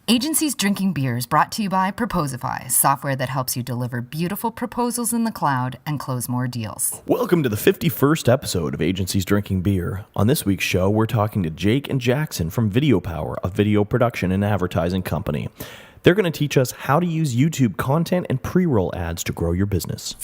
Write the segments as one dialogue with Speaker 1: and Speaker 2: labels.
Speaker 1: Agencies Drinking Beer is brought to you by Proposify, software that helps you deliver beautiful proposals in the cloud and close more deals.
Speaker 2: Welcome to the 51st episode of Agencies Drinking Beer. On this week's show, we're talking to Jake and Jackson from Video Power, a video production and advertising company. They're going to teach us how to use YouTube content and pre-roll ads to grow your business.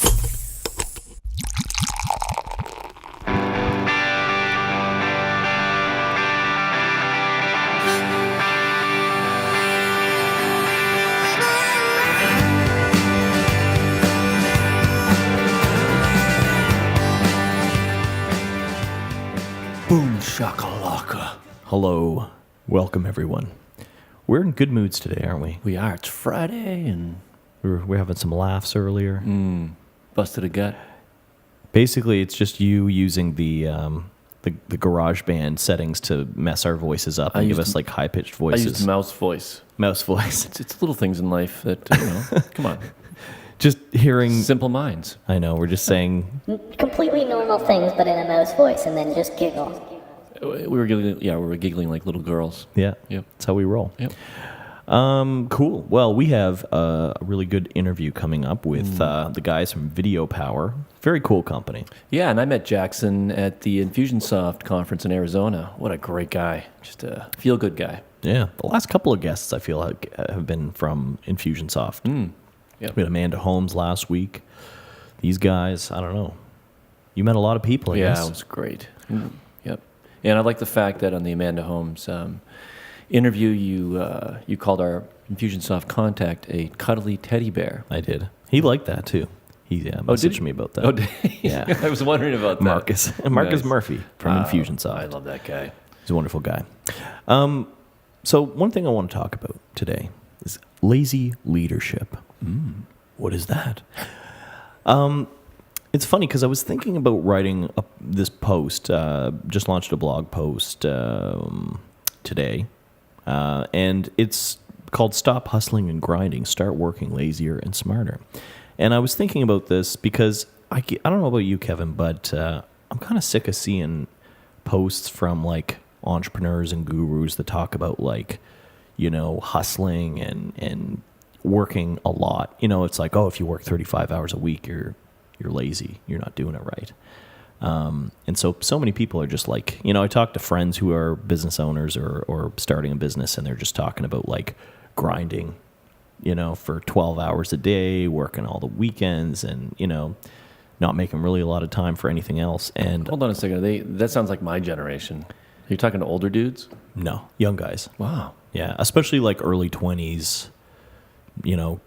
Speaker 3: Boom shakalaka.
Speaker 2: Hello. Welcome, everyone. We're in good moods today, aren't we?
Speaker 3: We are. It's Friday and
Speaker 2: We're having some laughs earlier.
Speaker 3: busted a gut.
Speaker 2: Basically, it's just you using the GarageBand settings to mess our voices up and give us like high-pitched
Speaker 3: I
Speaker 2: voices.
Speaker 3: used mouse voice.
Speaker 2: Mouse voice.
Speaker 3: It's little things in life that, come on.
Speaker 2: Just hearing...
Speaker 3: Simple minds.
Speaker 2: I know, we're just saying...
Speaker 4: completely normal things, but in a mouse voice, and then just giggle.
Speaker 3: We were giggling like little girls.
Speaker 2: Yeah,
Speaker 3: Yep.
Speaker 2: that's how we roll.
Speaker 3: Yep.
Speaker 2: Cool. Well, we have a really good interview coming up with the guys from Video Power. Very cool company.
Speaker 3: Yeah, and I met Jackson at the Infusionsoft conference in Arizona. What a great guy. Just a feel-good guy.
Speaker 2: Yeah. The last couple of guests, I feel like, have been from Infusionsoft.
Speaker 3: Yep.
Speaker 2: We had Amanda Holmes last week. These guys, I don't know. You met a lot of people, I guess.
Speaker 3: Yeah, it was great. Yep. And I like the fact that on the Amanda Holmes interview, you called our Infusionsoft contact a cuddly teddy bear.
Speaker 2: I did. He liked that, too. He messaged me about that.
Speaker 3: Oh, did he?
Speaker 2: Yeah.
Speaker 3: I was wondering about that.
Speaker 2: Marcus
Speaker 3: Nice.
Speaker 2: Murphy from Infusionsoft.
Speaker 3: I love that guy.
Speaker 2: He's a wonderful guy. So one thing I want to talk about today is lazy leadership. What is that? It's funny because I was thinking about writing this post. Just launched a blog post today, and it's called "Stop Hustling and Grinding. Start Working Lazier and Smarter." And I was thinking about this because I don't know about you, Kevin, but I'm kind of sick of seeing posts from like entrepreneurs and gurus that talk about like, hustling and working a lot. It's like, oh, if you work 35 hours a week, you're lazy. You're not doing it right. And so many people are just like, I talk to friends who are business owners or starting a business, and they're just talking about like grinding, for 12 hours a day, working all the weekends, and, not making really a lot of time for anything else. And
Speaker 3: Hold on a second. That sounds like my generation. Are you talking to older dudes?
Speaker 2: no, young guys.
Speaker 3: Wow.
Speaker 2: Yeah, especially like early 20s,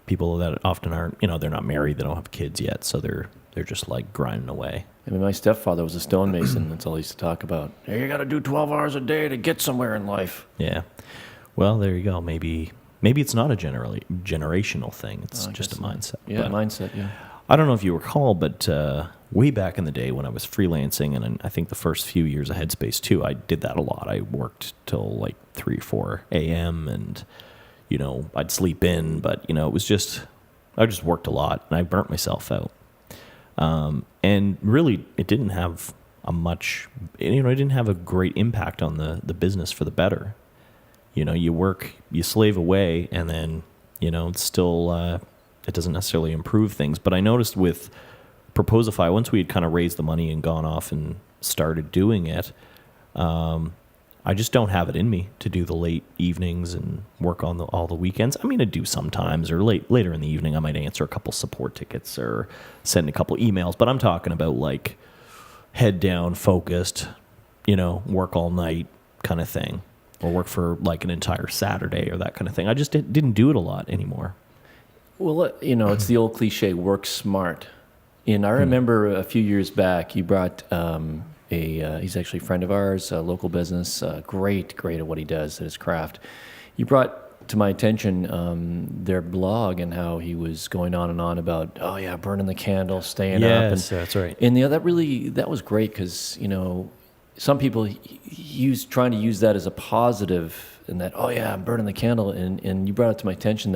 Speaker 2: people that often aren't, they're not married, they don't have kids yet, so they're just like grinding away.
Speaker 3: I mean, my stepfather was a stonemason. That's all he used to talk about. Hey, you got to do 12 hours a day to get somewhere in life.
Speaker 2: Yeah. Well, there you go. Maybe it's not a generational thing. It's just a mindset.
Speaker 3: Yeah,
Speaker 2: But
Speaker 3: mindset, yeah.
Speaker 2: I don't know if you recall, but way back in the day when I was freelancing, and I think the first few years of Headspace too, I did that a lot. I worked till like 3 or 4 a.m. and, I'd sleep in, but, it was just, I just worked a lot and I burnt myself out. And really it didn't have it didn't have a great impact on the business for the better. You work, you slave away, and then, it's still, it doesn't necessarily improve things. But I noticed with Proposify, once we had kind of raised the money and gone off and started doing it, I just don't have it in me to do the late evenings and work on all the weekends. I mean, I do sometimes, or later in the evening, I might answer a couple support tickets or send a couple emails. But I'm talking about like head down, focused, work all night kind of thing, or work for like an entire Saturday or that kind of thing. I just didn't do it a lot anymore.
Speaker 3: Well, it's the old cliche, work smart. And I remember a few years back, you brought he's actually a friend of ours, a local business, great at what he does, at his craft. You brought to my attention their blog and how he was going on and on about, burning the candle, staying up.
Speaker 2: Yes, that's right.
Speaker 3: And that was great because, some people trying to use that as a positive, and that, I'm burning the candle. And you brought it to my attention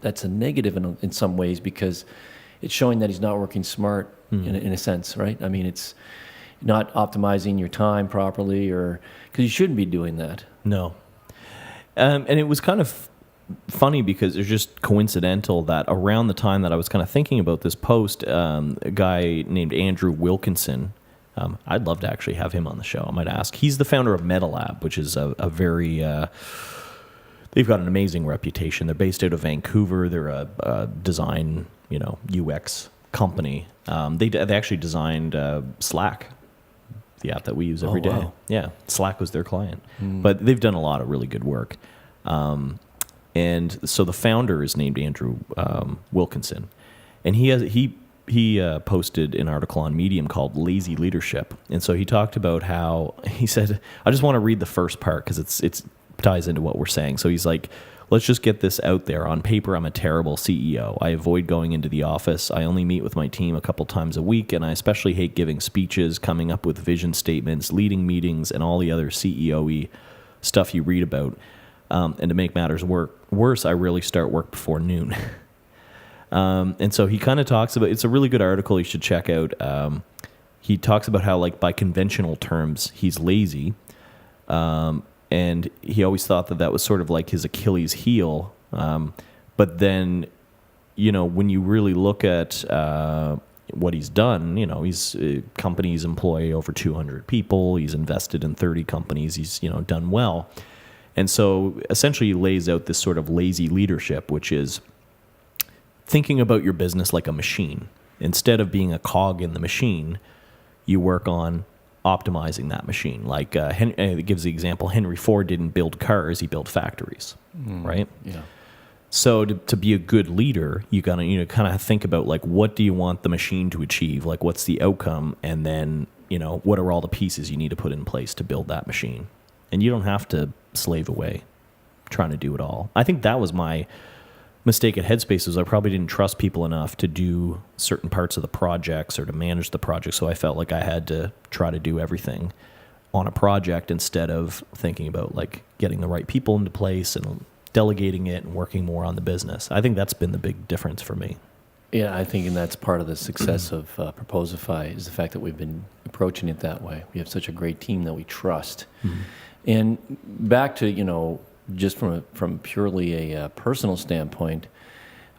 Speaker 3: that's a negative in some ways, because it's showing that he's not working smart in a sense, right? I mean, it's not optimizing your time properly, or because you shouldn't be doing that.
Speaker 2: No. And it was kind of funny because it's just coincidental that around the time that I was kind of thinking about this post, a guy named Andrew Wilkinson, I'd love to actually have him on the show. I might ask. He's the founder of MetaLab, which is a very... they've got an amazing reputation. They're based out of Vancouver. They're a design, UX company. They actually designed Slack, the app that we use every day.
Speaker 3: Wow.
Speaker 2: Yeah, Slack was their client. But they've done a lot of really good work. And so the founder is named Andrew Wilkinson, and he posted an article on Medium called "Lazy Leadership," and so he talked about how he said, "I just want to read the first part because it's ties into what we're saying." So he's like, "Let's just get this out there. On paper, I'm a terrible CEO. I avoid going into the office. I only meet with my team a couple times a week, and I especially hate giving speeches, coming up with vision statements, leading meetings, and all the other CEO-y stuff you read about." And to make matters worse, I really start work before noon. And so he kind of talks about, it's a really good article you should check out. He talks about how, like, by conventional terms, he's lazy. And he always thought that was sort of like his Achilles heel. But then, when you really look at what he's done, he's companies employ over 200 people. He's invested in 30 companies. He's, done well. And so essentially he lays out this sort of lazy leadership, which is thinking about your business like a machine. Instead of being a cog in the machine, you work on optimizing that machine. Like it gives the example, Henry Ford didn't build cars, he built factories, right? Yeah. So to be a good leader, you gotta kind of think about, like, what do you want the machine to achieve? Like, what's the outcome? And then, what are all the pieces you need to put in place to build that machine? And you don't have to slave away trying to do it all. I think that was my mistake at Headspace, is I probably didn't trust people enough to do certain parts of the projects or to manage the project. So I felt like I had to try to do everything on a project instead of thinking about, like, getting the right people into place and delegating it and working more on the business. I think that's been the big difference for me.
Speaker 3: Yeah, I think, and that's part of the success of Proposify, is the fact that we've been approaching it that way. We have such a great team that we trust. Mm-hmm. And back to, just from purely a personal standpoint,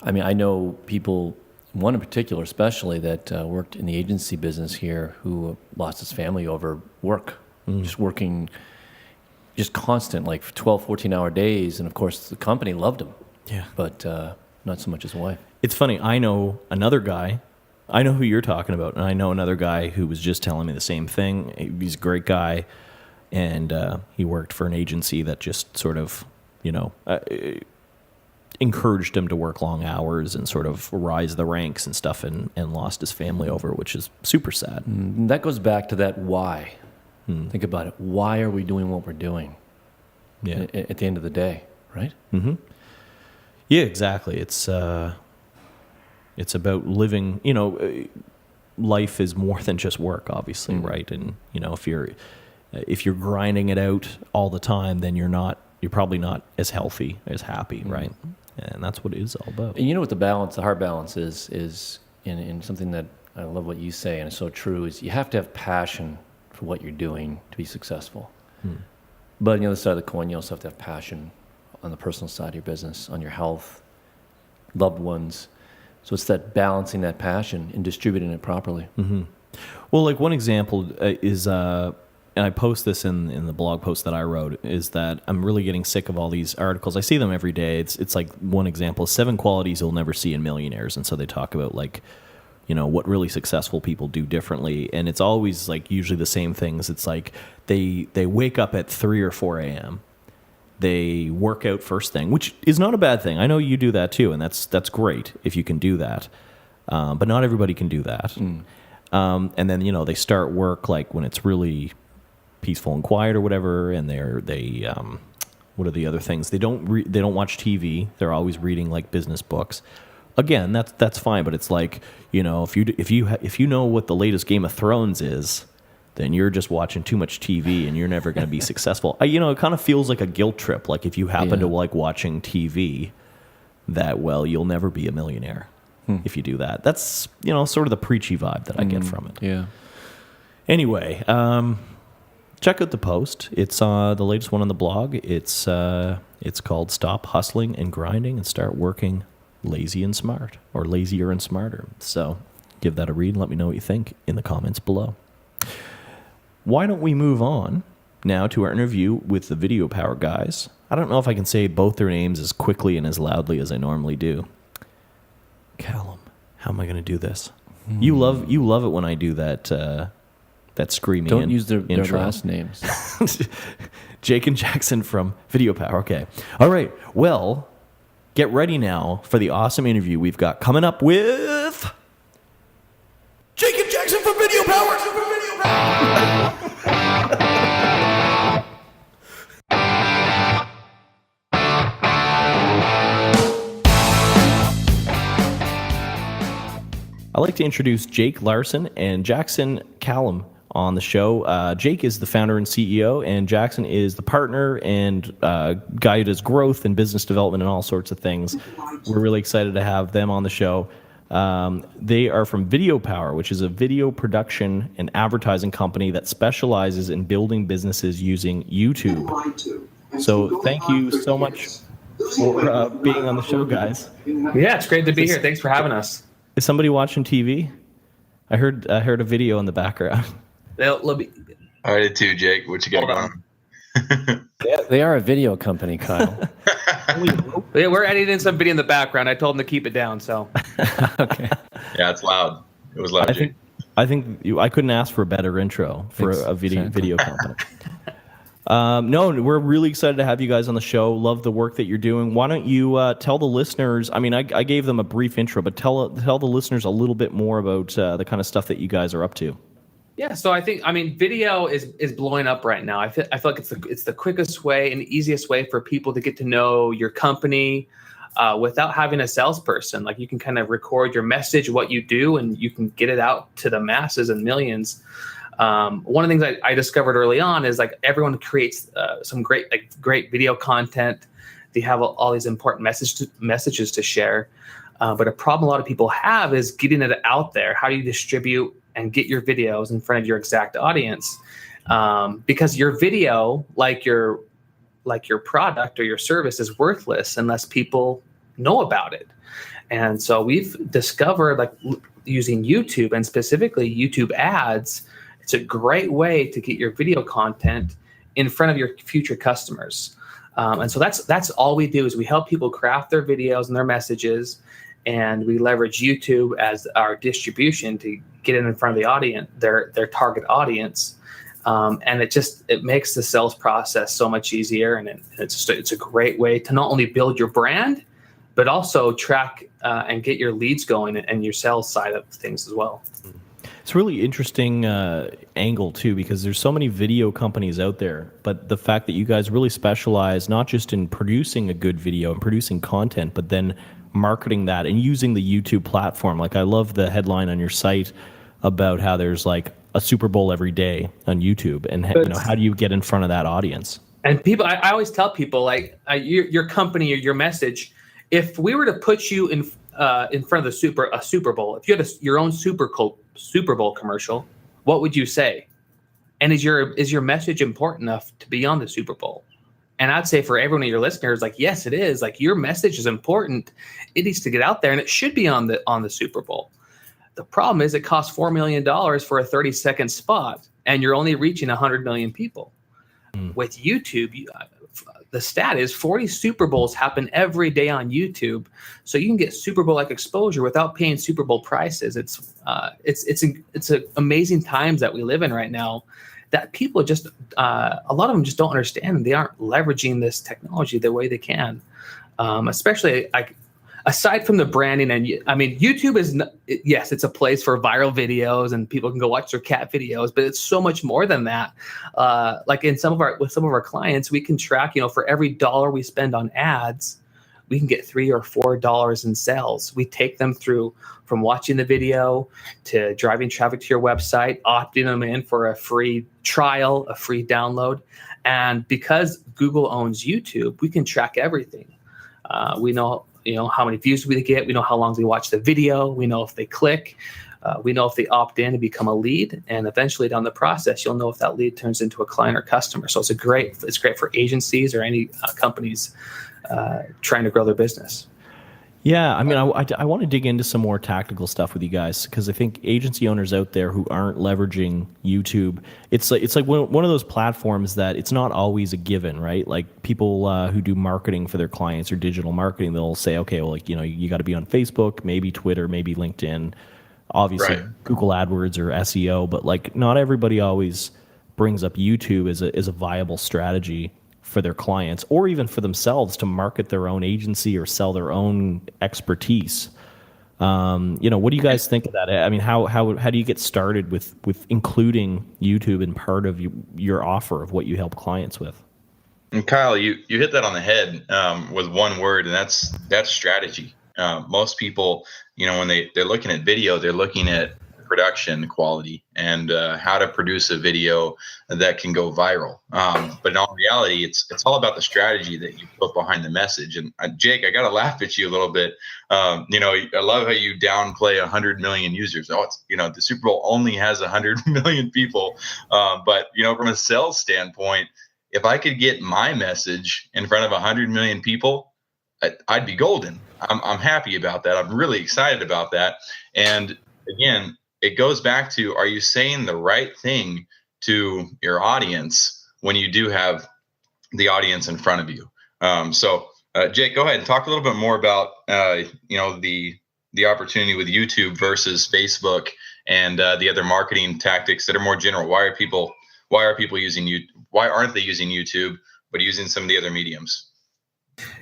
Speaker 3: I mean, I know people, one in particular especially, that worked in the agency business here, who lost his family over work, just working, just constant, like 12, 14-hour days. And of course, the company loved him, but not so much his wife.
Speaker 2: It's funny, I know another guy, I know who you're talking about, and I know another guy who was just telling me the same thing. He's a great guy. And he worked for an agency that just sort of, encouraged him to work long hours and sort of rise the ranks and stuff, and lost his family over, which is super sad.
Speaker 3: And that goes back to that why. Think about it. Why are we doing what we're doing? Yeah. At the end of the day, right?
Speaker 2: Mm-hmm. Yeah, exactly. It's about living. Life is more than just work, obviously, right? And if you're grinding it out all the time, then you're probably not as healthy, as happy, right? And that's what it is all about.
Speaker 3: And what the hard balance is in something that I love what you say, and it's so true, is you have to have passion for what you're doing to be successful. But on the other side of the coin, you also have to have passion on the personal side of your business, on your health, loved ones. So it's that balancing that passion and distributing it properly. Mm-hmm.
Speaker 2: Well, like one example is... and I post this in the blog post that I wrote, is that I'm really getting sick of all these articles. I see them every day. It's like one example, 7 qualities you'll never see in millionaires. And so they talk about, like, what really successful people do differently. And it's always, like, usually the same things. It's like they wake up at 3 or 4 a.m. They work out first thing, which is not a bad thing. I know you do that too, and that's great if you can do that. But not everybody can do that. And then, they start work, like, when it's really peaceful and quiet or whatever, and they what are the other things? They don't watch TV. They're always reading, like, business books. Again, that's fine, but it's like, if you know what the latest Game of Thrones is, then you're just watching too much TV and you're never going to be successful. It kind of feels like a guilt trip. Like, if you happen to like watching TV, that, well, you'll never be a millionaire if you do that. That's, sort of the preachy vibe that I get from it.
Speaker 3: Yeah.
Speaker 2: Anyway, check out the post. It's the latest one on the blog. It's called "Stop Hustling and Grinding and Start Working Lazy and Smart," or "Lazier and Smarter." So give that a read and let me know what you think in the comments below. Why don't we move on now to our interview with the Video Power guys? I don't know if I can say both their names as quickly and as loudly as I normally do. Calame, how am I going to do this? You love it when I do that screaming.
Speaker 3: Don't use their
Speaker 2: intro.
Speaker 3: last names.
Speaker 2: Jake and Jackson from Video Power. Okay. All right. Well, get ready now for the awesome interview we've got coming up with Jake and Jackson from Video Power. I'd like to introduce Jake Larsen and Jackson Calame on the show. Jake is the founder and CEO, and Jackson is the partner and guy who does growth and business development and all sorts of things. We're really excited to have them on the show. They are from Video Power, which is a video production and advertising company that specializes in building businesses using YouTube. So thank you so much for being on the show, guys.
Speaker 5: Yeah, it's great to be here. Thanks for having us.
Speaker 2: Is somebody watching TV? I heard a video in the background.
Speaker 6: I did too, Jake. What you got going on?
Speaker 3: They are a video company, Kyle.
Speaker 5: Yeah, we're editing some video in the background. I told them to keep it down. So
Speaker 2: Okay.
Speaker 6: Yeah, it's loud. It was loud, Jake.
Speaker 2: I think I couldn't ask for a better intro for a video company. No, we're really excited to have you guys on the show. Love the work that you're doing. Why don't you tell the listeners? I mean, I gave them a brief intro, but tell the listeners a little bit more about the kind of stuff that you guys are up to.
Speaker 5: yeah, so I mean, video is blowing up right now. I feel like it's the quickest way and easiest way for people to get to know your company without having a salesperson. Like, you can kind of record your message, what you do, and you can get it out to the masses and millions. One of the things I discovered early on is, like, everyone creates some great video content. They have all these important messages to share. But a problem a lot of people have is getting it out there. How do you distribute and get your videos in front of your exact audience? Because your video, like your product or your service, is worthless unless people know about it. And so we've discovered, like, using YouTube, and specifically YouTube ads, it's a great way to get your video content in front of your future customers. And so that's all we do, is we help people craft their videos and their messages, and we leverage YouTube as our distribution to get it in front of the audience, their target audience. And it makes the sales process so much easier. And it's a great way to not only build your brand, but also track and get your leads going and your sales side of things as well.
Speaker 2: It's a really interesting angle too, because there's so many video companies out there, but the fact that you guys really specialize not just in producing a good video and producing content, but then marketing that and using the YouTube platform. Like, I love the headline on your site about how there's like a Super Bowl every day on YouTube, and how do you get in front of that audience?
Speaker 5: And people, I always tell people, like, your company or your message, if we were to put you in front of a Super Bowl, if you had your own Super Bowl commercial, what would you say? And is your message important enough to be on the Super Bowl? And I'd say for every one of your listeners, like, yes, it is. Like, your message is important. It needs to get out there, and it should be on the Super Bowl. The problem is it costs $4 million for a 30-second spot, and you're only reaching 100 million people. With YouTube, the stat is 40 Super Bowls happen every day on YouTube, so you can get Super Bowl-like exposure without paying Super Bowl prices. It's amazing times that we live in right now, that people just a lot of them just don't understand. They aren't leveraging this technology the way they can, especially aside from the branding. And I mean, YouTube is, yes, it's a place for viral videos and people can go watch their cat videos, but it's so much more than that. Like with some of our clients, we can track, for every dollar we spend on ads, we can get $3 or $4 in sales. We take them through from watching the video to driving traffic to your website, opting them in for a free trial, a free download. And because Google owns YouTube, we can track everything. We know how many views we get. We know how long they watch the video. We know if they click. We know if they opt in and become a lead, and eventually down the process, you'll know if that lead turns into a client or customer. So it's great for agencies or any companies trying to grow their business.
Speaker 2: Yeah, I mean, I want to dig into some more tactical stuff with you guys, because I think agency owners out there who aren't leveraging YouTube, it's like one of those platforms that it's not always a given, right? Like people who do marketing for their clients or digital marketing, they'll say, okay, well, like, you got to be on Facebook, maybe Twitter, maybe LinkedIn, obviously
Speaker 6: Right.
Speaker 2: Google AdWords or SEO, but like not everybody always brings up YouTube as a viable strategy for their clients or even for themselves to market their own agency or sell their own expertise. What do you guys think of that? I mean, how do you get started with including YouTube in part of your offer of what you help clients with?
Speaker 6: And Kyle, you hit that on the head with one word, and that's strategy. Most people, when they're looking at video, they're looking at production quality and how to produce a video that can go viral. But in all reality, it's all about the strategy that you put behind the message. And Jake, I got to laugh at you a little bit. I love how you downplay 100 million users. Oh, it's, the Super Bowl only has 100 million people. But from a sales standpoint, if I could get my message in front of 100 million people, I'd be golden. I'm happy about that. I'm really excited about that. And again, it goes back to, are you saying the right thing to your audience when you do have the audience in front of you? So Jake, go ahead and talk a little bit more about, the opportunity with YouTube versus Facebook and the other marketing tactics that are more general. Why are people using YouTube? Why aren't they using YouTube, but using some of the other mediums?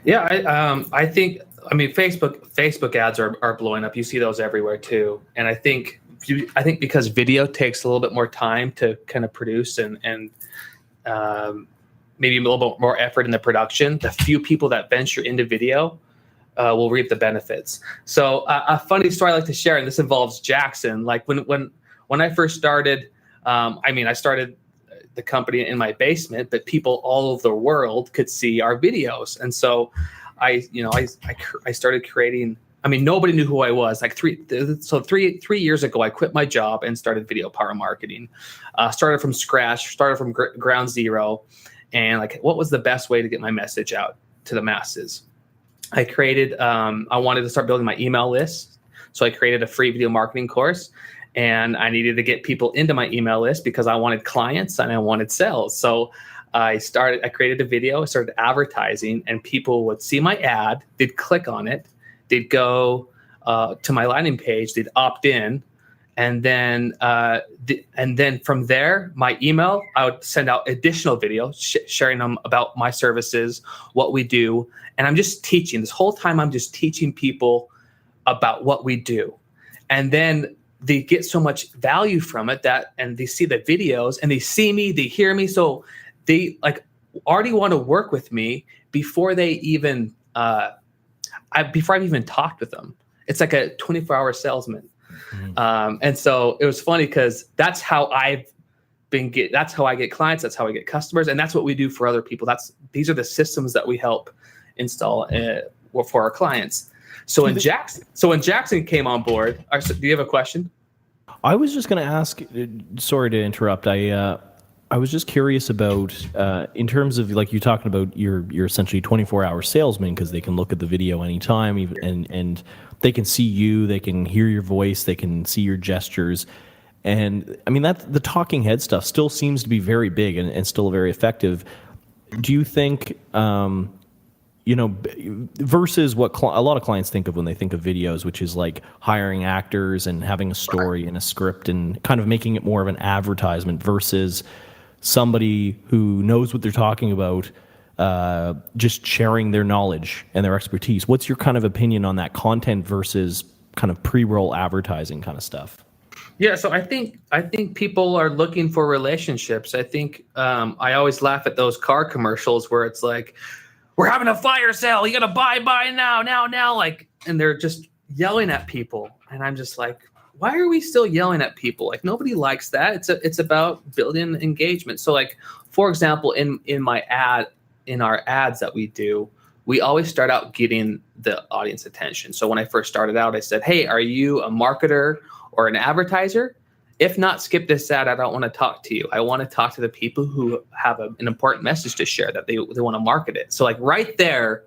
Speaker 5: Yeah, I think Facebook ads are blowing up. You see those everywhere too, and I think because video takes a little bit more time to kind of produce and maybe a little bit more effort in the production, the few people that venture into video will reap the benefits. So a funny story I like to share, and this involves Jackson. Like when I first started, I started the company in my basement, but people all over the world could see our videos, and so I started creating. Nobody knew who I was. Like three years ago, I quit my job and started Video Power Marketing. Started from scratch, started from ground zero, and what was the best way to get my message out to the masses? I wanted to start building my email list, so I created a free video marketing course, and I needed to get people into my email list because I wanted clients and I wanted sales. So I created a video, I started advertising, and people would see my ad, they'd click on it, they'd go to my landing page, they'd opt in, and then from there, my email, I would send out additional videos sharing them about my services, what we do, and I'm just teaching. This whole time, I'm just teaching people about what we do, and then they get so much value from it and they see the videos and they see me, they hear me, so they already want to work with me before they even. Before I've even talked with them. It's like a 24-hour salesman. Mm-hmm. And so it was funny because that's how that's how I get clients, that's how I get customers, and that's what we do for other people. These are the systems that we help install for our clients. So when Jackson came on board, do you have a question?
Speaker 2: I was just going to ask, sorry to interrupt. I was just curious about, in terms of, like, you talking about you're essentially 24-hour salesman because they can look at the video anytime, and they can see you, they can hear your voice, they can see your gestures. And that the talking head stuff still seems to be very big and still very effective. Do you think, versus what a lot of clients think of when they think of videos, which is like hiring actors and having a story and a script and kind of making it more of an advertisement versus somebody who knows what they're talking about, just sharing their knowledge and their expertise? What's your kind of opinion on that content versus kind of pre-roll advertising kind of stuff?
Speaker 5: Yeah, so I think people are looking for relationships. I think I always laugh at those car commercials where it's like, we're having a fire sale, you gotta buy now, and they're just yelling at people, and I'm just like, why are we still yelling at people? Like, nobody likes that. It's about building engagement. So, like, for example, in our ads that we do, we always start out getting the audience attention. So when I first started out, I said, hey, are you a marketer or an advertiser, if not, skip this ad. I don't want to talk to you. I want to talk to the people who have an important message to share that they want to market it. So like right there,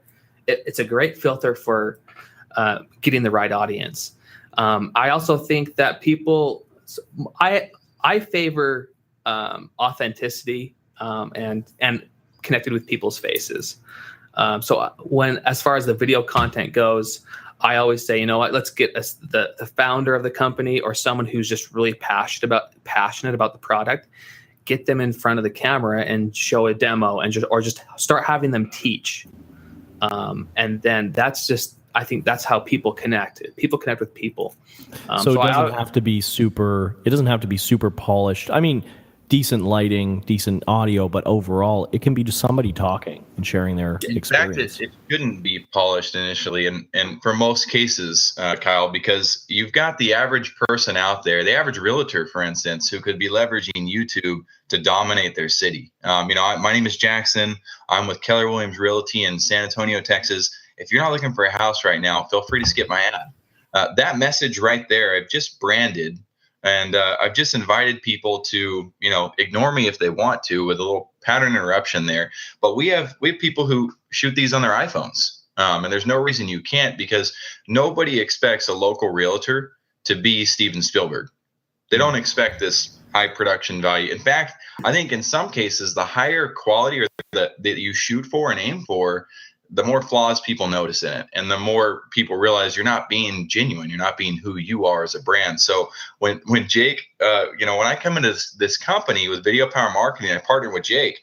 Speaker 5: it's a great filter for getting the right audience. I also think that I favor authenticity and connected with people's faces. So as far as the video content goes, I always say, you know what, let's get the founder of the company or someone who's just really passionate about the product, get them in front of the camera and show a demo and just start having them teach. And then I think that's how people connect. People connect with people.
Speaker 2: So it doesn't have to be super polished. I mean, decent lighting, decent audio, but overall, it can be just somebody talking and sharing their experience.
Speaker 6: In fact, it shouldn't be polished initially, and for most cases, Kyle, because you've got the average person out there, the average realtor, for instance, who could be leveraging YouTube to dominate their city. My name is Jackson. I'm with Keller Williams Realty in San Antonio, Texas. If you're not looking for a house right now, feel free to skip my ad. That message right there, I've just branded. And I've just invited people to, ignore me if they want to, with a little pattern interruption there. But we have people who shoot these on their iPhones. And there's no reason you can't, because nobody expects a local realtor to be Steven Spielberg. They don't expect this high production value. In fact, I think in some cases, the higher quality or that you shoot for and aim for, the more flaws people notice in it, and the more people realize you're not being genuine, you're not being who you are as a brand. So when Jake, when I come into this company with Video Power Marketing, I partnered with Jake.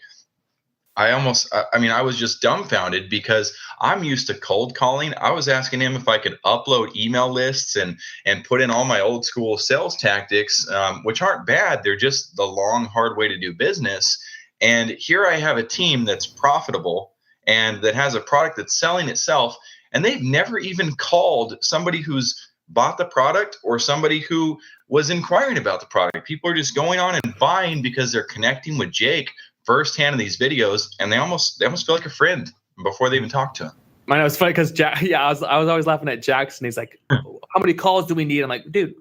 Speaker 6: I was just dumbfounded, because I'm used to cold calling. I was asking him if I could upload email lists and put in all my old school sales tactics, which aren't bad. They're just the long, hard way to do business. And here I have a team that's profitable and that has a product that's selling itself, and they've never even called somebody who's bought the product or somebody who was inquiring about the product. People are just going on and buying because they're connecting with Jake firsthand in these videos, and they almost feel like a friend before they even talk to him.
Speaker 5: I know, it's funny because I was always laughing at Jackson. He's like, "How many calls do we need?" I'm like, "Dude,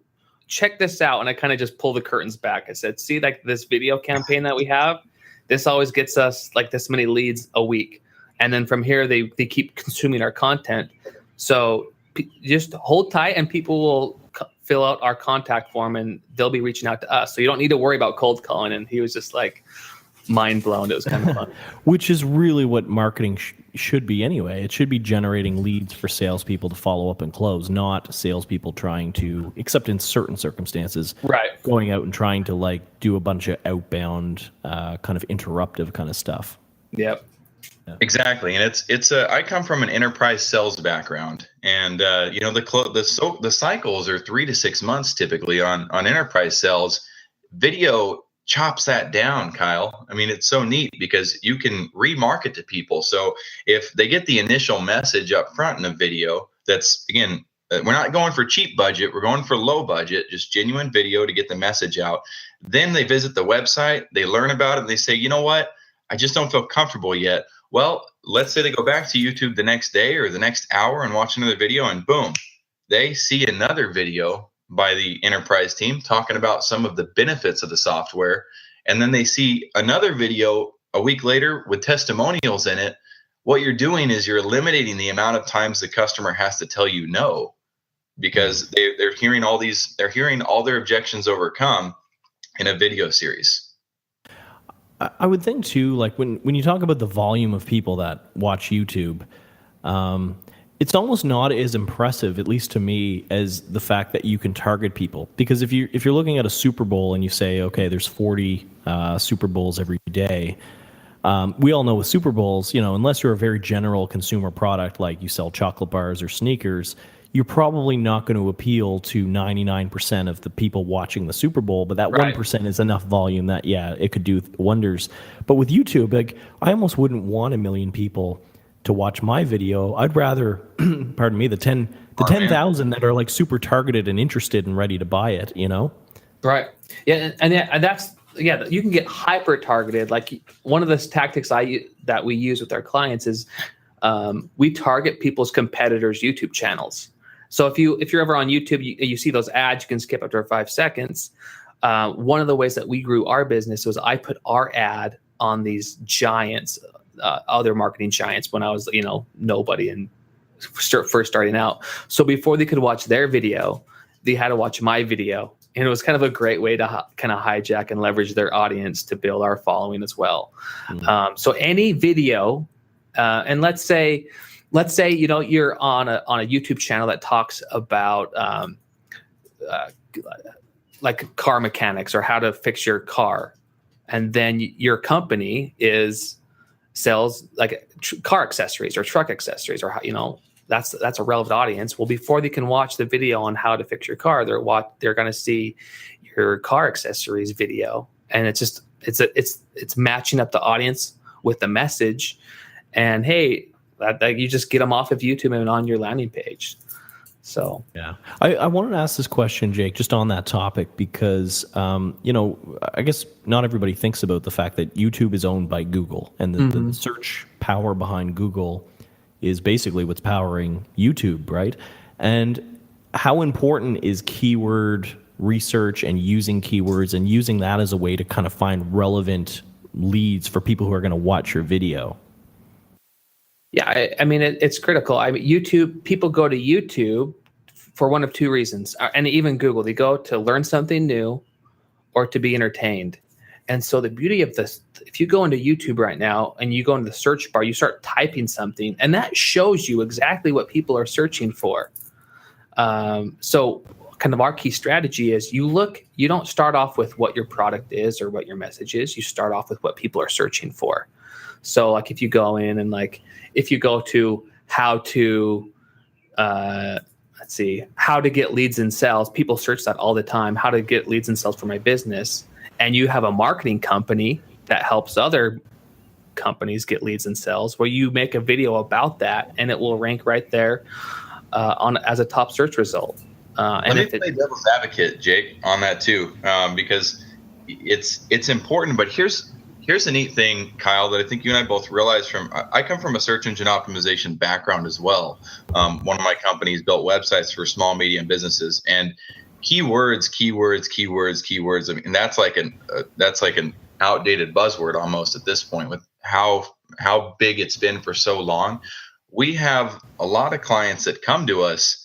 Speaker 5: check this out." And I kind of just pull the curtains back. I said, "See, like this video campaign that we have, this always gets us like this many leads a week. And then from here, they keep consuming our content. So just hold tight, and people will fill out our contact form, and they'll be reaching out to us. So you don't need to worry about cold calling." And he was just like mind blown. It was kind of fun.
Speaker 2: Which is really what marketing should be anyway. It should be generating leads for salespeople to follow up and close, not salespeople trying to, except in certain circumstances,
Speaker 5: right,
Speaker 2: going out and trying to like do a bunch of outbound kind of interruptive kind of stuff.
Speaker 5: Yep.
Speaker 6: Yeah. Exactly, and I come from an enterprise sales background, and the cycles are 3 to 6 months typically on enterprise sales. Video chops that down, Kyle. I mean, it's so neat because you can remarket to people. So if they get the initial message up front in a video, that's, again, we're not going for cheap budget, we're going for low budget, just genuine video to get the message out. Then they visit the website, they learn about it, and they say, you know what, I just don't feel comfortable yet. Well, let's say they go back to YouTube the next day or the next hour and watch another video, and boom, they see another video by the enterprise team talking about some of the benefits of the software. And then they see another video a week later with testimonials in it. What you're doing is you're eliminating the amount of times the customer has to tell you no, because they're hearing all their objections overcome in a video series.
Speaker 2: I would think too, like when you talk about the volume of people that watch YouTube, it's almost not as impressive, at least to me, as the fact that you can target people. Because if you're looking at a Super Bowl and you say, okay, there's 40 Super Bowls every day, we all know with Super Bowls, unless you're a very general consumer product, like you sell chocolate bars or sneakers, you're probably not going to appeal to 99% of the people watching the Super Bowl, but that
Speaker 5: right.
Speaker 2: 1% is enough volume that, it could do wonders. But with YouTube, like, I almost wouldn't want 1 million people to watch my video. I'd rather, pardon me, the 10,000 that are like super targeted and interested and ready to buy it,
Speaker 5: Right. Yeah, and that's, you can get hyper targeted. Like one of the tactics that we use with our clients is we target people's competitors' YouTube channels. So if you're ever on YouTube, you see those ads, you can skip after 5 seconds. One of the ways that we grew our business was I put our ad on these giants, other marketing giants, when I was, nobody and first starting out. So before they could watch their video, they had to watch my video. And it was kind of a great way to kind of hijack and leverage their audience to build our following as well. Mm-hmm. So any video, and let's say you're on a YouTube channel that talks about like car mechanics or how to fix your car, and then your company sells like car accessories or truck accessories, or that's a relevant audience. Well, before they can watch the video on how to fix your car, they're going to see your car accessories video, and it's matching up the audience with the message, and hey, that you just get them off of YouTube and on your landing page. So
Speaker 2: yeah, I wanted to ask this question, Jake, just on that topic, because I guess not everybody thinks about the fact that YouTube is owned by Google, and the search power behind Google is basically what's powering YouTube, right? And how important is keyword research and using keywords and using that as a way to kind of find relevant leads for people who are going to watch your video?
Speaker 5: Yeah, I mean, it's critical. I mean, YouTube, people go to YouTube for one of two reasons, and even Google. They go to learn something new or to be entertained. And so the beauty of this, if you go into YouTube right now and you go into the search bar, you start typing something, and that shows you exactly what people are searching for. So kind of our key strategy is you don't start off with what your product is or what your message is. You start off with what people are searching for. So like if you go in and if you go to how to get leads and sales, people search that all the time. How to get leads and sales for my business. And you have a marketing company that helps other companies get leads and sales, where you make a video about that, and it will rank right there as a top search result.
Speaker 6: Let me play devil's advocate, Jake, on that too, because it's important. But here's a neat thing, Kyle, that I think you and I both realize I come from a search engine optimization background as well. One of my companies built websites for small, medium businesses, and keywords. I mean, that's like an outdated buzzword almost at this point, with how big it's been for so long. We have a lot of clients that come to us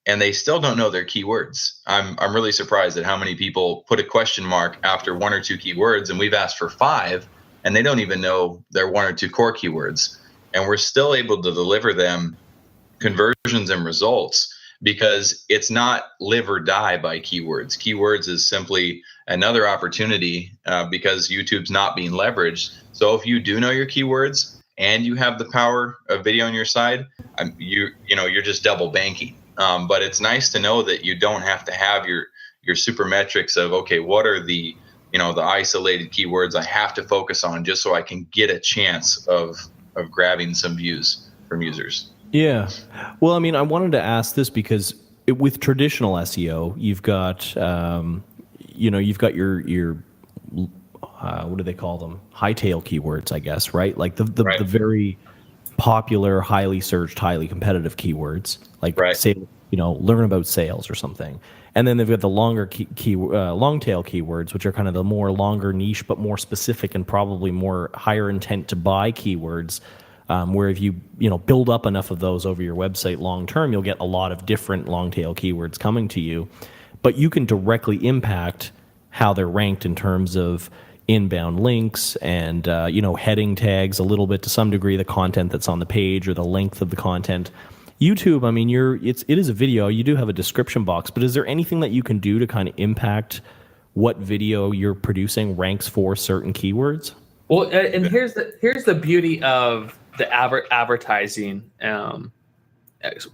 Speaker 6: and they still don't know their keywords. I'm really surprised at how many people put a question mark after one or two keywords, and we've asked for 5, and they don't even know their 1 or 2 core keywords. And we're still able to deliver them conversions and results, because it's not live or die by keywords. Keywords is simply another opportunity because YouTube's not being leveraged. So if you do know your keywords and you have the power of video on your side, you're just double banking. But it's nice to know that you don't have to have your super metrics of, okay, what are the isolated keywords I have to focus on just so I can get a chance of grabbing some views from users.
Speaker 2: Yeah. Well, I mean, I wanted to ask this because with traditional SEO, you've got, you've got your what do they call them? Hightail keywords, I guess, right? Like the very popular, highly searched, highly competitive keywords, like say, learn about sales or something. And then they've got the longer long tail keywords, which are kind of the more longer niche, but more specific and probably more higher intent to buy keywords. Where if you build up enough of those over your website long term, you'll get a lot of different long tail keywords coming to you. But you can directly impact how they're ranked in terms of inbound links and heading tags, a little bit to some degree, the content that's on the page or the length of the content. YouTube, I mean, it is a video. You do have a description box, but is there anything that you can do to kind of impact what video you're producing ranks for certain keywords?
Speaker 5: Well, and here's the beauty of the advertising on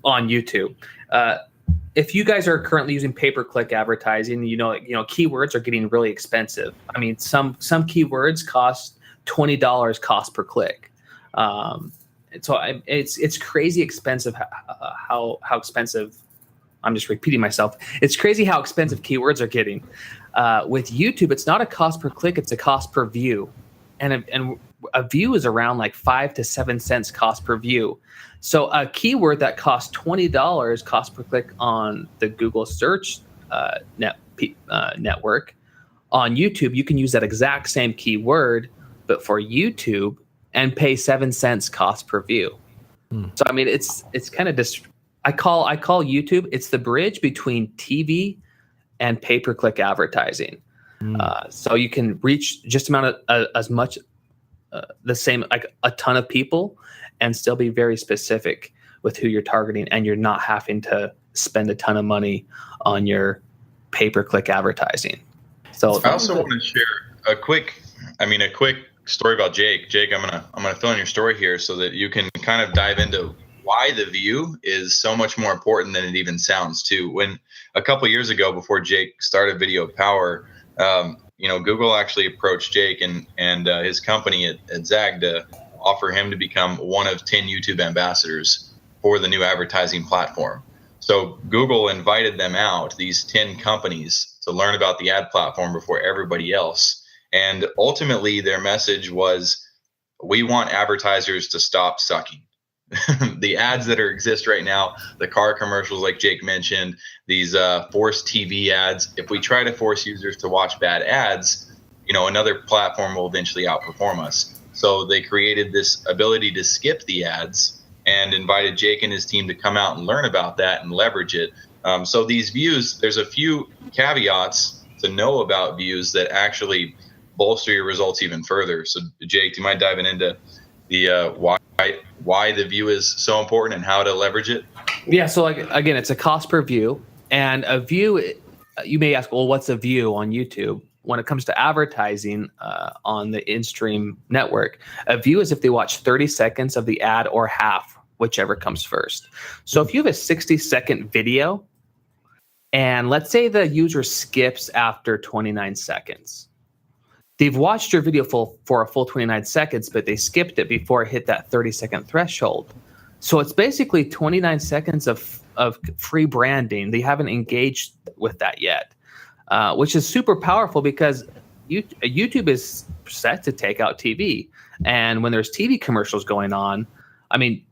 Speaker 5: YouTube. If you guys are currently using pay-per-click advertising, keywords are getting really expensive. I mean, some keywords cost $20 cost per click. So it's crazy expensive how expensive. I'm just repeating myself. It's crazy how expensive keywords are getting. With YouTube, it's not a cost per click; it's a cost per view. And a view is around like 5 to 7 cents cost per view. So a keyword that costs $20 cost per click on the Google search network, on YouTube, you can use that exact same keyword, but for YouTube, and pay 7 cents cost per view. So I mean, it's kind of I call YouTube, it's the bridge between TV and pay-per-click advertising. So you can reach just as much the same, like a ton of people, and still be very specific with who you're targeting, and you're not having to spend a ton of money on your pay-per-click advertising. So
Speaker 6: I also want to share a quick story about Jake. Jake, I'm gonna fill in your story here so that you can kind of dive into why the view is so much more important than it even sounds too. When a couple years ago, before Jake started Video Power, Google actually approached Jake and his company at Zag to offer him to become one of 10 YouTube ambassadors for the new advertising platform. So Google invited them out, these 10 companies, to learn about the ad platform before everybody else. And ultimately, their message was, we want advertisers to stop sucking. The ads that exist right now, the car commercials like Jake mentioned, these forced TV ads, if we try to force users to watch bad ads, another platform will eventually outperform us. So they created this ability to skip the ads and invited Jake and his team to come out and learn about that and leverage it. So these views, there's a few caveats to know about views that actually bolster your results even further. So Jake, do you mind diving into the why the view is so important and how to leverage it?
Speaker 5: Yeah, so like again, it's a cost per view, and a view, you may ask, well, what's a view on YouTube? When it comes to advertising on the in-stream network, a view is if they watch 30 seconds of the ad or half, whichever comes first. So if you have a 60-second video, and let's say the user skips after 29 seconds, they've watched your video for a full 29 seconds, but they skipped it before it hit that 30-second threshold. So it's basically 29 seconds of free branding. They haven't engaged with that yet, which is super powerful because YouTube is set to take out TV. And when there's TV commercials going on, I mean,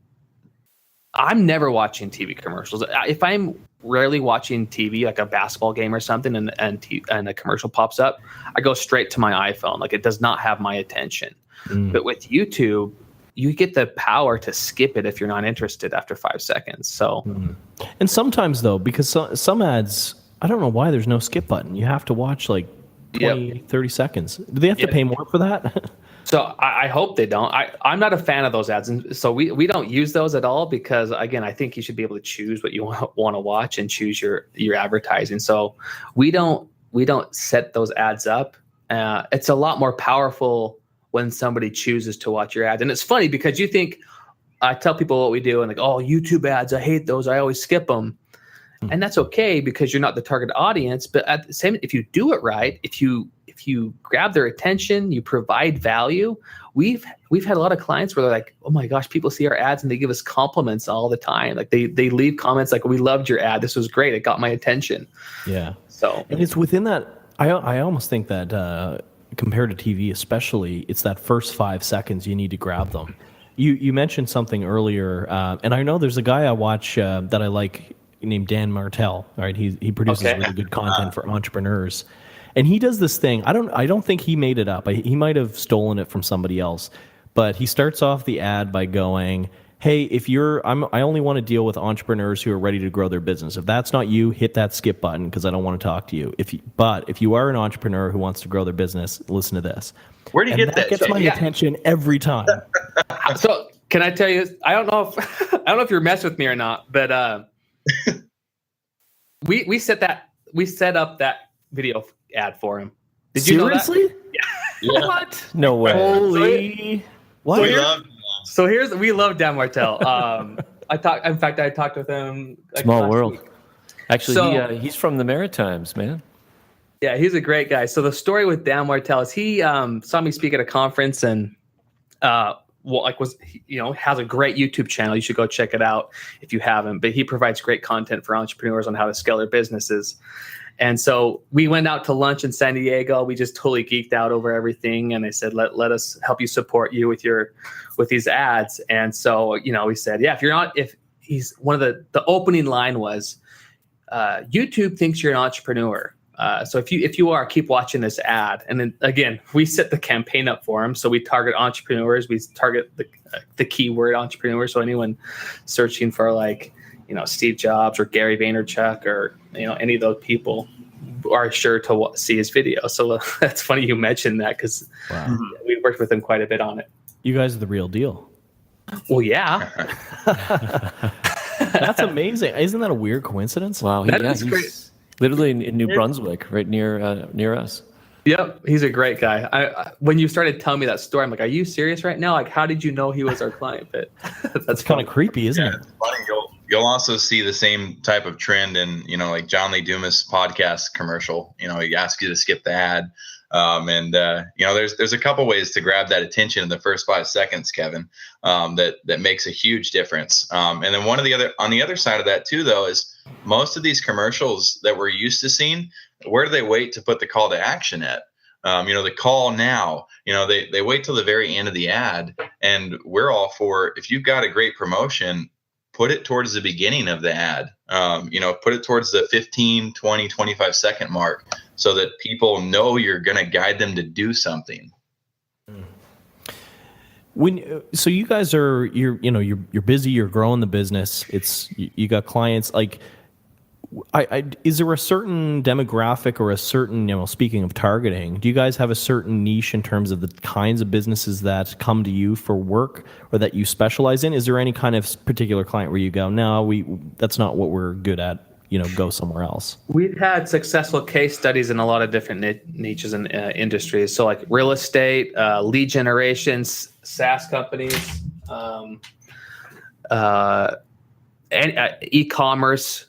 Speaker 5: I'm never watching TV commercials. If I'm rarely watching TV, like a basketball game or something, and a commercial pops up, I go straight to my iPhone. Like, it does not have my attention. But with YouTube, you get the power to skip it if you're not interested after 5 seconds. So,
Speaker 2: and sometimes though, because some ads, I don't know why there's no skip button. You have to watch like 20, 30 seconds. Do they have to pay more for that?
Speaker 5: So I hope they don't. I'm not a fan of those ads, and so we don't use those at all because, again, I think you should be able to choose what you want to watch and choose your advertising. So we don't set those ads up. It's a lot more powerful when somebody chooses to watch your ads, and it's funny because you think, I tell people what we do, and like, oh, YouTube ads, I hate those. I always skip them, and that's okay because you're not the target audience. But at the same, if you do it right, if you grab their attention, you provide value. We've had a lot of clients where they're like, oh my gosh, people see our ads and they give us compliments all the time. Like they leave comments like, we loved your ad. This was great. It got my attention. Yeah. So, and
Speaker 2: it's within that. I almost think that compared to TV, especially, it's that first 5 seconds you need to grab them. You mentioned something earlier, and I know there's a guy I watch that I like named Dan Martell. Right, he produces really good content for entrepreneurs. And he does this thing. I don't think he made it up. He might have stolen it from somebody else. But he starts off the ad by going, "Hey, I only want to deal with entrepreneurs who are ready to grow their business. If that's not you, hit that skip button because I don't want to talk to you. But if you are an entrepreneur who wants to grow their business, listen to this."
Speaker 6: Where do you get that?
Speaker 2: Gets my attention every time.
Speaker 5: So can I tell you? I don't know if you're messing with me or not, but we set up that video ad for him. Did you
Speaker 2: Seriously?
Speaker 5: know that? Yeah.
Speaker 3: What? No way.
Speaker 2: Holy. What?
Speaker 5: We love Dan Martell. I talked with him. Like,
Speaker 3: Small world.
Speaker 5: week.
Speaker 3: Actually, he's from the Maritimes, man.
Speaker 5: Yeah, he's a great guy. So the story with Dan Martell is he saw me speak at a conference, and has a great YouTube channel. You should go check it out if you haven't. But he provides great content for entrepreneurs on how to scale their businesses. And so we went out to lunch in San Diego. We just totally geeked out over everything. And they said, let us help you support you with these ads. And so, we said, yeah, if he's one of the opening line was, YouTube thinks you're an entrepreneur. So if you are, keep watching this ad. And then again, we set the campaign up for him. So we target entrepreneurs. We target the keyword entrepreneur. So anyone searching for Steve Jobs or Gary Vaynerchuk or any of those people are sure to see his video. So that's funny you mentioned that, because we worked with him quite a bit on it.
Speaker 2: You guys are the real deal.
Speaker 5: Well, yeah.
Speaker 2: That's amazing. Isn't that a weird coincidence?
Speaker 3: Wow,
Speaker 5: That's
Speaker 3: he's
Speaker 5: great.
Speaker 3: Literally in New Brunswick, right near us.
Speaker 5: Yep, he's a great guy. I when you started telling me that story, I'm like, "Are you serious right now? Like, how did you know he was our client?" But that's
Speaker 2: kind of creepy, isn't it?
Speaker 6: It's funny. You'll also see the same type of trend in like John Lee Dumas podcast commercial. He asks you to skip the ad, there's a couple ways to grab that attention in the first 5 seconds, Kevin. That makes a huge difference. And then on the other side of that too, though, is most of these commercials that we're used to seeing, where do they wait to put the call to action at? The call now, they wait till the very end of the ad. And we're all for, if you've got a great promotion, put it towards the beginning of the ad, put it towards the 15, 20, 25 second mark so that people know you're going to guide them to do something.
Speaker 2: So you guys you're busy, you're growing the business. You got clients. Like, is there a certain demographic or a certain, speaking of targeting, do you guys have a certain niche in terms of the kinds of businesses that come to you for work or that you specialize in? Is there any kind of particular client where you go, no, that's not what we're good at, go somewhere else?
Speaker 5: We've had successful case studies in a lot of different niches and industries. So like real estate, lead generation, SaaS companies, and e-commerce.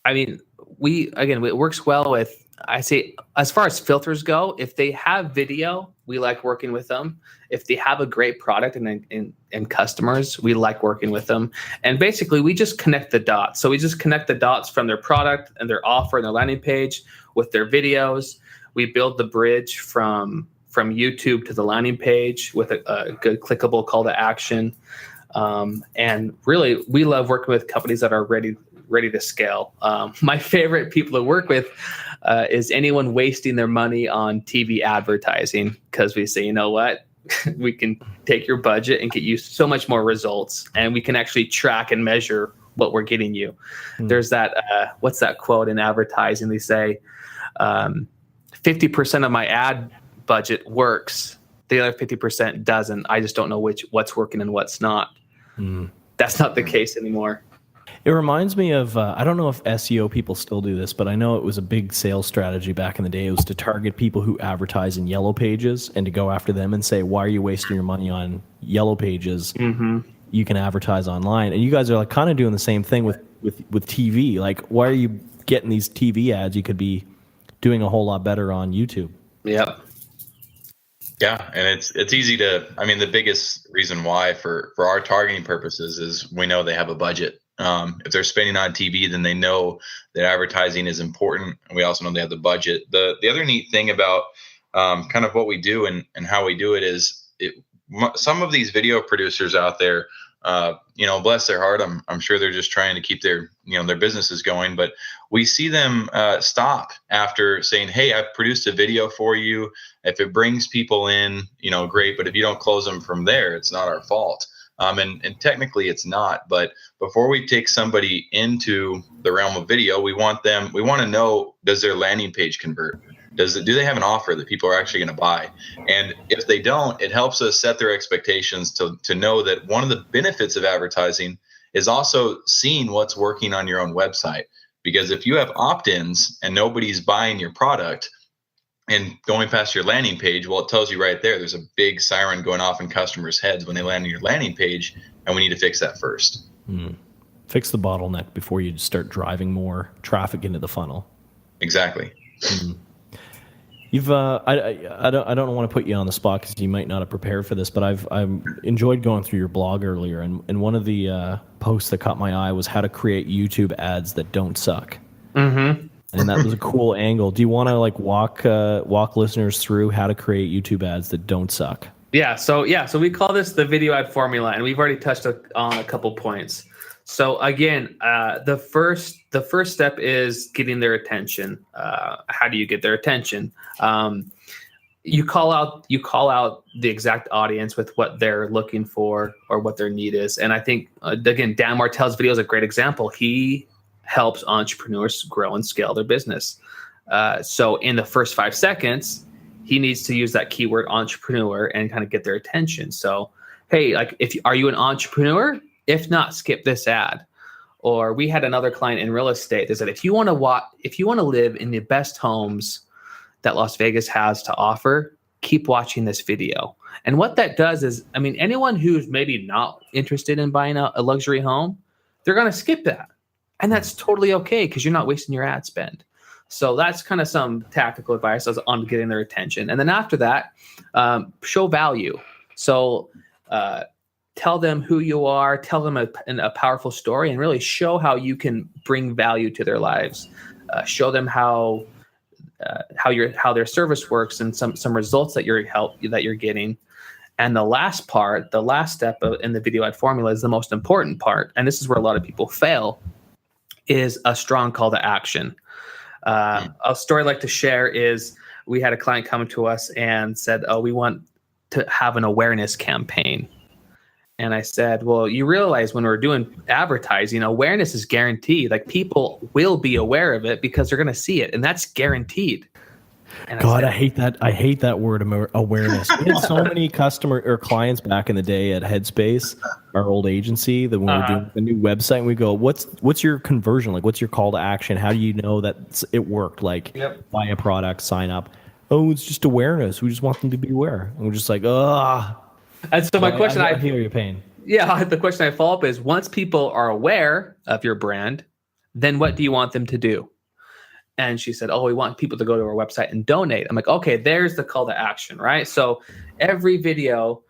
Speaker 5: It works well with, I say, as far as filters go, if they have video, we like working with them. If they have a great product and customers, we like working with them. And basically, we just connect the dots. So we just connect the dots from their product and their offer and their landing page with their videos. We build the bridge from YouTube to the landing page with a good clickable call to action. And really, we love working with companies that are ready to scale. My favorite people to work with is anyone wasting their money on TV advertising, because we say, you know what, we can take your budget and get you so much more results, and we can actually track and measure what we're getting you. There's that, what's that quote in advertising? They say, 50% of my ad budget works. The other 50% doesn't. I just don't know what's working and what's not. That's not the case anymore.
Speaker 2: It reminds me of, I don't know if SEO people still do this, but I know it was a big sales strategy back in the day. It was to target people who advertise in yellow pages and to go after them and say, why are you wasting your money on yellow pages? You can advertise online. And you guys are like kind of doing the same thing with TV. Like, why are you getting these TV ads? You could be doing a whole lot better on YouTube.
Speaker 5: Yep.
Speaker 6: Yeah, and it's easy to, the biggest reason why for our targeting purposes is we know they have a budget. If they're spending on TV, then they know that advertising is important. And we also know they have the budget. The other neat thing about kind of what we do and how we do it is some of these video producers out there, bless their heart, I'm sure they're just trying to keep their businesses going. But we see them stop after saying, hey, I've produced a video for you. If it brings people in, great. But if you don't close them from there, it's not our fault. And technically it's not, but before we take somebody into the realm of video, we want to know, does their landing page convert? Do they have an offer that people are actually going to buy? And if they don't, it helps us set their expectations to know that one of the benefits of advertising is also seeing what's working on your own website. Because if you have opt-ins and nobody's buying your product, and going past your landing page, well, it tells you right there, there's a big siren going off in customers' heads when they land on your landing page, and we need to fix that first.
Speaker 2: Fix the bottleneck before you start driving more traffic into the funnel.
Speaker 6: Exactly.
Speaker 2: You've I don't want to put you on the spot because you might not have prepared for this, but I've enjoyed going through your blog earlier, and one of the posts that caught my eye was how to create YouTube ads that don't suck.
Speaker 5: Mm-hmm.
Speaker 2: And that was a cool angle. Do you want to like walk listeners through how to create YouTube ads that don't suck?
Speaker 5: So we call this the video ad formula, and we've already touched on a couple points. So again, the first step is getting their attention. How do you get their attention? You call out the exact audience with what they're looking for or what their need is. And I think again, Dan Martell's video is a great example. He helps entrepreneurs grow and scale their business. So in the first 5 seconds, he needs to use that keyword entrepreneur and kind of get their attention. So, hey, like, are you an entrepreneur? If not, skip this ad. Or we had another client in real estate that said, if you want to live in the best homes that Las Vegas has to offer, keep watching this video. And what that does is, I mean, anyone who's maybe not interested in buying a luxury home, they're going to skip that. And that's totally okay because you're not wasting your ad spend. So that's kind of some tactical advice on getting their attention. And then after that, show value. So tell them who you are, tell them a powerful story, and really show how you can bring value to their lives. Show them how their service works and some results that you're getting. And the last step in the video ad formula is the most important part, and this is where a lot of people fail, is a strong call to action. A story I'd like to share is we had a client come to us and said, "Oh, we want to have an awareness campaign." And I said, well, you realize when we're doing advertising, awareness is guaranteed. Like, people will be aware of it because they're going to see it, and that's guaranteed. And
Speaker 2: I hate that. I hate that word awareness. We had so many customer or clients back in the day at Headspace, our old agency, that when we were doing a new website, and we go, what's your conversion? Like, what's your call to action? How do you know that it worked? Like, buy a product, sign up. Oh, it's just awareness. We just want them to be aware. And we're just like,
Speaker 5: And so my question,
Speaker 2: I feel your pain.
Speaker 5: Yeah, the question I follow up is, once people are aware of your brand, then what do you want them to do? And she said, oh, we want people to go to our website and donate. I'm like, okay, there's the call to action, right? So every video,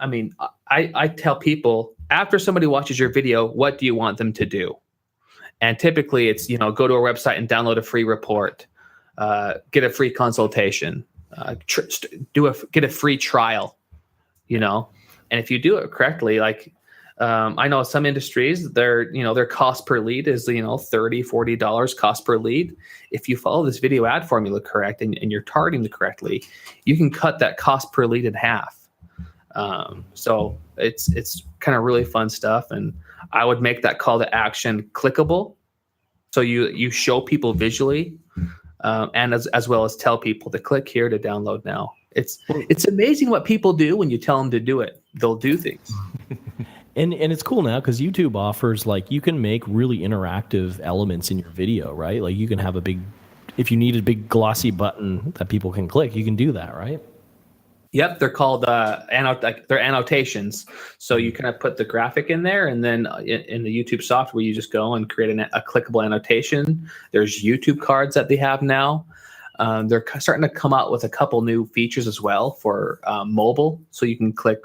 Speaker 5: I mean, I tell people, after somebody watches your video, what do you want them to do? And typically it's, go to our website and download a free report, get a free consultation, get a free trial. And if you do it correctly, like, I know some industries, their cost per lead is, $30, $40 cost per lead. If you follow this video ad formula correct and you're targeting it correctly, you can cut that cost per lead in half. So it's kind of really fun stuff. And I would make that call to action clickable. So you show people visually, and as well as tell people to click here to download now. It's amazing what people do when you tell them to do it. They'll do things.
Speaker 2: And it's cool now because YouTube offers, like, you can make really interactive elements in your video, right? Like, you can have if you need a big glossy button that people can click, you can do that, right?
Speaker 5: Yep, they're called they're annotations. So you kind of put the graphic in there, and then in the YouTube software, you just go and create a clickable annotation. There's YouTube cards that they have now. They're starting to come out with a couple new features as well for mobile, so you can click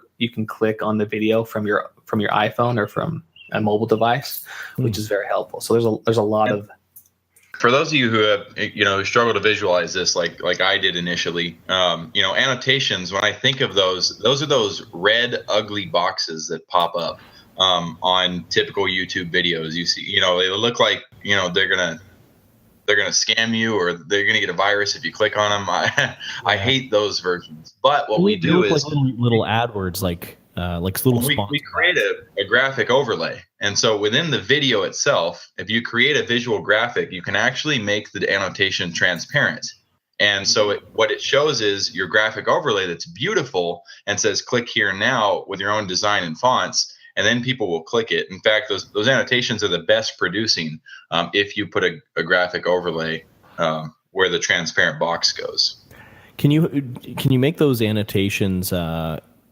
Speaker 5: on the video from your iPhone or from a mobile device, which is very helpful. So there's a lot of.
Speaker 6: For those of you who have struggle to visualize this, like I did initially, annotations. When I think of those are those red ugly boxes that pop up on typical YouTube videos. You see, they look like they're gonna scam you, or they're gonna get a virus if you click on them. I hate those versions. But what we do is
Speaker 2: like little AdWords, like little spots.
Speaker 6: We create a graphic overlay, and so within the video itself, if you create a visual graphic, you can actually make the annotation transparent. And so what it shows is your graphic overlay that's beautiful and says "click here now" with your own design and fonts. And then people will click it. In fact, those annotations are the best producing if you put a graphic overlay where the transparent box goes.
Speaker 2: Can you make those annotations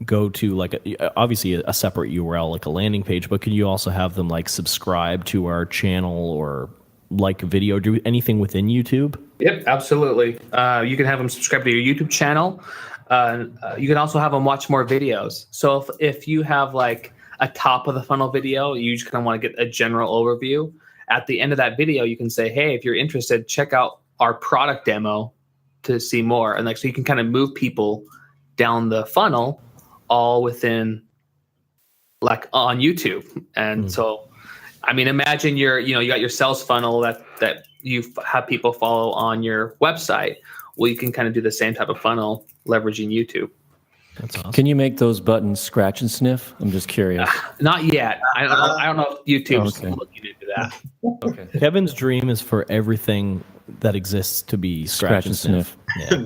Speaker 2: go to, like, obviously a separate URL, like a landing page, but can you also have them like subscribe to our channel or like a video, do anything within YouTube?
Speaker 5: Yep, absolutely. You can have them subscribe to your YouTube channel. You can also have them watch more videos. So if you have like a top of the funnel video, you just kind of want to get a general overview. At the end of that video, you can say, hey, if you're interested, check out our product demo to see more. And like, so you can kind of move people down the funnel all within like on YouTube. And so, I mean, imagine you got your sales funnel that you have people follow on your website. Well, you can kind of do the same type of funnel leveraging YouTube.
Speaker 2: That's awesome.
Speaker 3: Can you make those buttons scratch and sniff? I'm just curious.
Speaker 5: Not yet. I don't know if YouTube's looking into that.
Speaker 3: Okay.
Speaker 2: Kevin's dream is for everything that exists to be scratch and sniff. Yeah.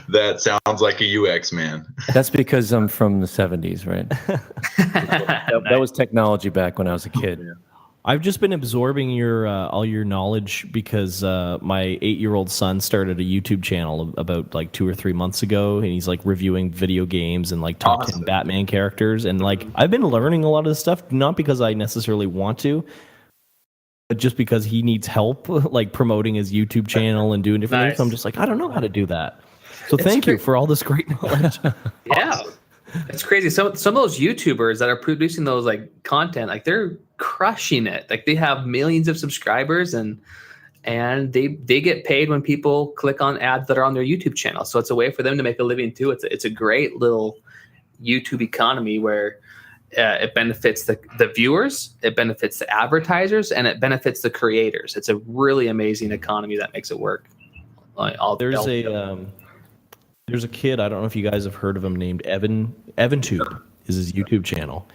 Speaker 6: That sounds like a UX man.
Speaker 3: That's because I'm from the 70s, right? That was technology back when I was a kid.
Speaker 2: I've just been absorbing your all your knowledge because my 8-year-old son started a YouTube channel about like 2 or 3 months ago, and he's like reviewing video games and like top 10 Batman characters, and like I've been learning a lot of this stuff, not because I necessarily want to, but just because he needs help like promoting his YouTube channel and doing different things. So I'm just like, I don't know how to do that. So thank you for all this great knowledge.
Speaker 5: Yeah. It's crazy. Some of those YouTubers that are producing those like content, like they're crushing it. Like they have millions of subscribers and they get paid when people click on ads that are on their YouTube channel. So it's a way for them to make a living too. It's a great little YouTube economy where it benefits the viewers, it benefits the advertisers, and it benefits the creators. It's a really amazing economy that makes it work.
Speaker 2: There's a kid, I don't know if you guys have heard of him, named EvanTube is his YouTube channel.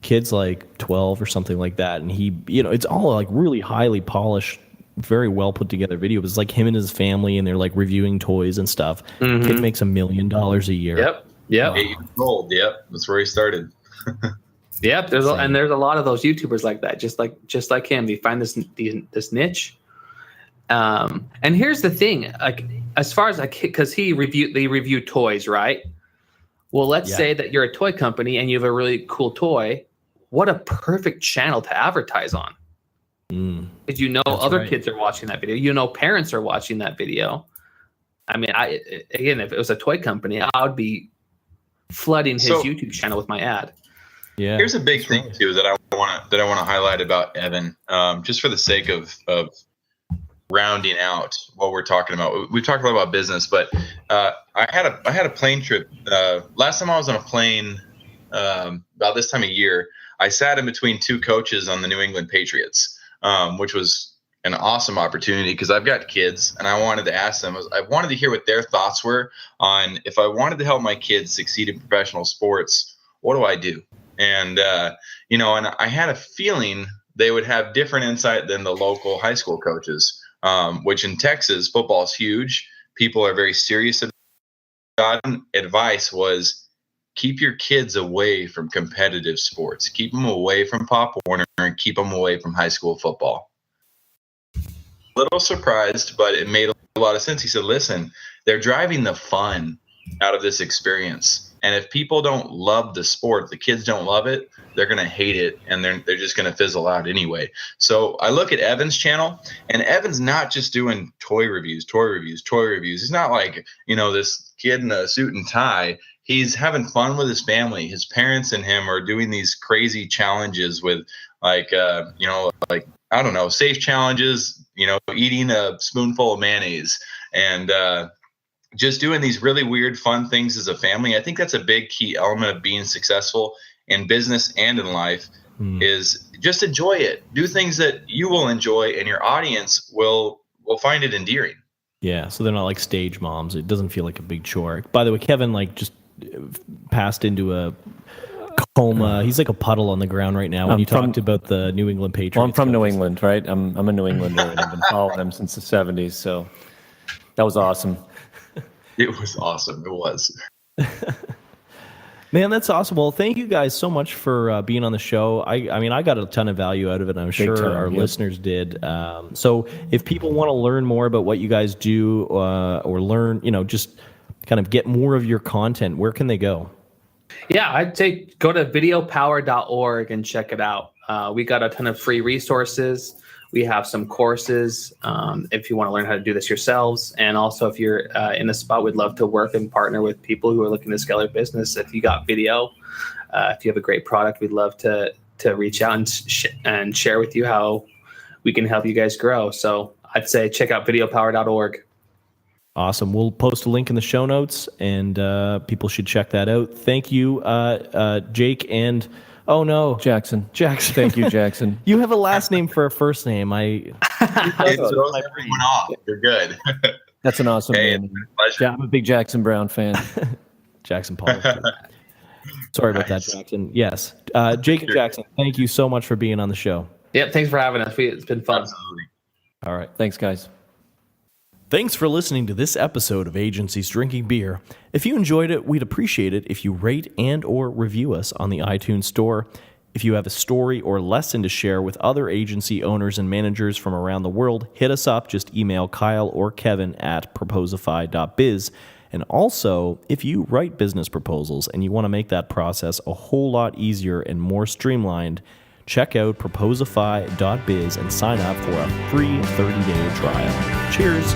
Speaker 2: Kid's like 12 or something like that, and he, it's all like really highly polished, very well put together videos. It's like him and his family, and they're like reviewing toys and stuff. Kid makes $1 million a year.
Speaker 5: Yep.
Speaker 6: Wow. 8 years old. Yep, that's where he started.
Speaker 5: Yep. There's a lot of those YouTubers like that, just like him. They find this niche. And here's the thing, like as far as because they review toys, right? Well, let's say that you're a toy company and you have a really cool toy. What a perfect channel to advertise on. Because other kids are watching that video. Parents are watching that video. I mean, if it was a toy company, I would be flooding his YouTube channel with my ad. Yeah.
Speaker 6: Here's a big thing too that I want to highlight about Evan, just for the sake of rounding out what we're talking about. We've talked a lot about business, but I had a plane trip. Last time I was on a plane, about this time of year, I sat in between two coaches on the New England Patriots, which was an awesome opportunity because I've got kids and I wanted to ask them, I wanted to hear what their thoughts were on if I wanted to help my kids succeed in professional sports, what do I do? And, and I had a feeling they would have different insight than the local high school coaches. Which in Texas, football is huge. People are very serious about it. Advice was keep your kids away from competitive sports. Keep them away from Pop Warner and keep them away from high school football. A little surprised, but it made a lot of sense. He said, listen, they're driving the fun out of this experience. And if people don't love the sport, the kids don't love it, they're going to hate it, and they're just going to fizzle out anyway. So I look at Evan's channel, and Evan's not just doing toy reviews. He's not like, this kid in a suit and tie. He's having fun with his family. His parents and him are doing these crazy challenges with safe challenges, eating a spoonful of mayonnaise and, just doing these really weird, fun things as a family. I think that's a big key element of being successful in business and in life is just enjoy it. Do things that you will enjoy and your audience will find it endearing.
Speaker 2: Yeah, so they're not like stage moms. It doesn't feel like a big chore. By the way, Kevin just passed into a coma. He's like a puddle on the ground right now. When you talked about the New England Patriots.
Speaker 3: Well, I'm from New England, right? I'm a New Englander, and I've been following them since the 70s. So that was awesome.
Speaker 6: It was awesome. It was.
Speaker 2: Man, that's awesome. Well, thank you guys so much for being on the show. I mean, I got a ton of value out of it, and I'm sure our listeners did. So if people want to learn more about what you guys do or learn, just kind of get more of your content, where can they go?
Speaker 5: Yeah, I'd say go to videopower.org and check it out. We got a ton of free resources. We have some courses if you want to learn how to do this yourselves. And also, if you're in a spot, we'd love to work and partner with people who are looking to scale their business. If you got video, if you have a great product, we'd love to reach out and share with you how we can help you guys grow. So I'd say check out videopower.org.
Speaker 2: Awesome. We'll post a link in the show notes, and people should check that out. Thank you, Jake, and
Speaker 3: Jackson.
Speaker 2: Jackson.
Speaker 3: Thank you, Jackson.
Speaker 2: You have a last name for a first name.
Speaker 6: It throws everyone off. You're good.
Speaker 3: That's an awesome name.
Speaker 6: Pleasure.
Speaker 3: Yeah, I'm a big Jackson Brown fan.
Speaker 2: Jackson Paul. Sorry about that, Jackson. Yes. Jake and Jackson, thank you so much for being on the show.
Speaker 5: Yep. Thanks for having us. It's been fun.
Speaker 6: Absolutely.
Speaker 2: All right.
Speaker 3: Thanks, guys.
Speaker 2: Thanks for listening to this episode of Agencies Drinking Beer. If you enjoyed it, we'd appreciate it if you rate and or review us on the iTunes Store. If you have a story or lesson to share with other agency owners and managers from around the world, hit us up. Just email Kyle or Kevin at proposify.biz. And also, if you write business proposals and you want to make that process a whole lot easier and more streamlined, check out proposify.biz and sign up for a free 30-day trial. Cheers!